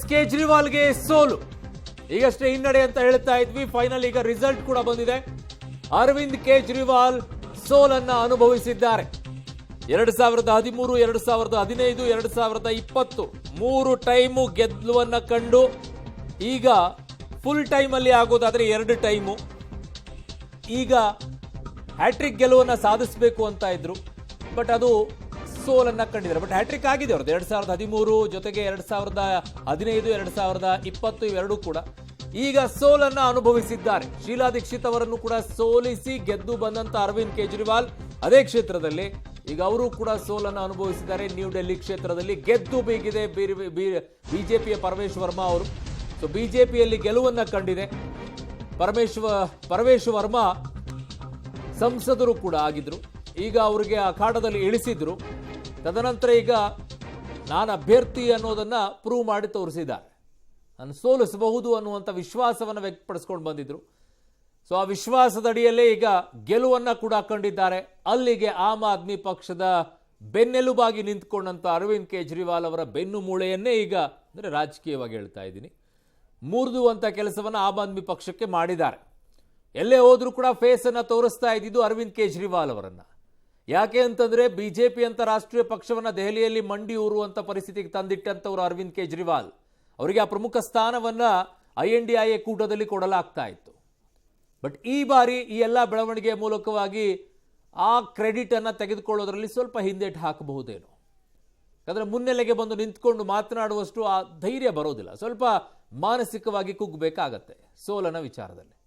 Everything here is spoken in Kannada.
ಕೇಜ್ರಿವಾಲ್ಗೆ ಸೋಲು. ಈಗಷ್ಟೇ ಹಿನ್ನಡೆ ಅಂತ ಹೇಳ್ತಾ ಇದ್ವಿ, ಫೈನಲ್ ಈಗ ರಿಸಲ್ಟ್ ಕೂಡ ಬಂದಿದೆ. ಅರವಿಂದ್ ಕೇಜ್ರಿವಾಲ್ ಸೋಲನ್ನ ಅನುಭವಿಸಿದ್ದಾರೆ. 2013, 2015, 2020 3 ಟೈಮು ಗೆಲ್ಲುವನ್ನ ಕಂಡು ಈಗ ಫುಲ್ ಟೈಮ್ ಅಲ್ಲಿ ಆಗೋದಾದ್ರೆ 2 ಟೈಮು ಈಗ ಹ್ಯಾಟ್ರಿಕ್ ಗೆಲುವನ್ನ ಸಾಧಿಸಬೇಕು ಅಂತ ಇದ್ರು. ಬಟ್ ಅದು ಸೋಲನ್ನ ಕಂಡಿದ್ದಾರೆ. ಬಟ್ ಹ್ಯಾಟ್ರಿಕ್ ಆಗಿದೆ ಅವ್ರದ್ದು 2013 ಜೊತೆಗೆ 2015, 2020 ಇವೆರಡೂ ಕೂಡ ಈಗ ಸೋಲನ್ನ ಅನುಭವಿಸಿದ್ದಾರೆ. ಶೀಲಾ ದೀಕ್ಷಿತ್ ಅವರನ್ನು ಕೂಡ ಸೋಲಿಸಿ ಗೆದ್ದು ಬಂದಂತ ಅರವಿಂದ್ ಕೇಜ್ರಿವಾಲ್ ಅದೇ ಕ್ಷೇತ್ರದಲ್ಲಿ ಈಗ ಅವರು ಕೂಡ ಸೋಲನ್ನು ಅನುಭವಿಸಿದ್ದಾರೆ. ನ್ಯೂ ಡೆಲ್ಲಿ ಕ್ಷೇತ್ರದಲ್ಲಿ ಗೆದ್ದು ಬೀಗಿದೆ ಬಿಜೆಪಿಯ ಪರಮೇಶ್ ವರ್ಮಾ ಅವರು. ಸೊ ಬಿಜೆಪಿಯಲ್ಲಿ ಗೆಲುವನ್ನ ಕಂಡಿದೆ. ಪರಮೇಶ್ ವರ್ಮಾ ಸಂಸದರು ಕೂಡ ಆಗಿದ್ರು. ಈಗ ಅವರಿಗೆ ಅಖಾಡದಲ್ಲಿ ಇಳಿಸಿದ್ರು. ತದನಂತರ ಈಗ ನಾನು ಅಭ್ಯರ್ಥಿ ಅನ್ನೋದನ್ನ ಪ್ರೂವ್ ಮಾಡಿ ತೋರಿಸಿದ್ದಾರೆ. ನಾನು ಸೋಲಿಸಬಹುದು ಅನ್ನುವಂಥ ವಿಶ್ವಾಸವನ್ನು ವ್ಯಕ್ತಪಡಿಸ್ಕೊಂಡು ಬಂದಿದ್ರು. ಸೊ ಆ ವಿಶ್ವಾಸದ ಅಡಿಯಲ್ಲೇ ಈಗ ಗೆಲುವನ್ನ ಕೂಡ ಕಂಡಿದ್ದಾರೆ. ಅಲ್ಲಿಗೆ ಆಮ್ ಆದ್ಮಿ ಪಕ್ಷದ ಬೆನ್ನೆಲುಬಾಗಿ ನಿಂತ್ಕೊಂಡಂತ ಅರವಿಂದ್ ಕೇಜ್ರಿವಾಲ್ ಅವರ ಬೆನ್ನು ಮೂಳೆಯನ್ನೇ ಈಗ ಅಂದರೆ ರಾಜಕೀಯವಾಗಿ ಹೇಳ್ತಾ ಇದ್ದೀನಿ ಮುರಿದುವಂಥ ಕೆಲಸವನ್ನು ಆಮ್ ಆದ್ಮಿ ಪಕ್ಷಕ್ಕೆ ಮಾಡಿದ್ದಾರೆ. ಎಲ್ಲೇ ಹೋದ್ರೂ ಕೂಡ ಫೇಸ್ ಅನ್ನ ತೋರಿಸ್ತಾ ಇದ್ದಿದ್ದು ಅರವಿಂದ್ ಕೇಜ್ರಿವಾಲ್ ಅವರನ್ನ. ಯಾಕೆ ಅಂತಂದ್ರೆ ಬಿಜೆಪಿ ಅಂತ ರಾಷ್ಟ್ರೀಯ ಪಕ್ಷವನ್ನ ದೆಹಲಿಯಲ್ಲಿ ಮಂಡಿ ಊರುವಂತ ಪರಿಸ್ಥಿತಿಗೆ ತಂದಿಟ್ಟಂತವ್ರು ಅರವಿಂದ್ ಕೇಜ್ರಿವಾಲ್ ಅವರಿಗೆ ಆ ಪ್ರಮುಖ ಸ್ಥಾನವನ್ನ INDIA ಕೂಟದಲ್ಲಿ ಕೊಡಲಾಗ್ತಾ ಇತ್ತು. ಬಟ್ ಈ ಬಾರಿ ಈ ಎಲ್ಲ ಬೆಳವಣಿಗೆಯ ಮೂಲಕವಾಗಿ ಆ ಕ್ರೆಡಿಟ್ ಅನ್ನ ತೆಗೆದುಕೊಳ್ಳೋದ್ರಲ್ಲಿ ಸ್ವಲ್ಪ ಹಿಂದೇಟು ಹಾಕಬಹುದೇನೋ. ಯಾಕಂದ್ರೆ ಮುನ್ನೆಲೆಗೆ ಬಂದು ನಿಂತ್ಕೊಂಡು ಮಾತನಾಡುವಷ್ಟು ಆ ಧೈರ್ಯ ಬರೋದಿಲ್ಲ. ಸ್ವಲ್ಪ ಮಾನಸಿಕವಾಗಿ ಕುಗ್ಗಬೇಕಾಗತ್ತೆ ಸೋಲನ ವಿಚಾರದಲ್ಲಿ.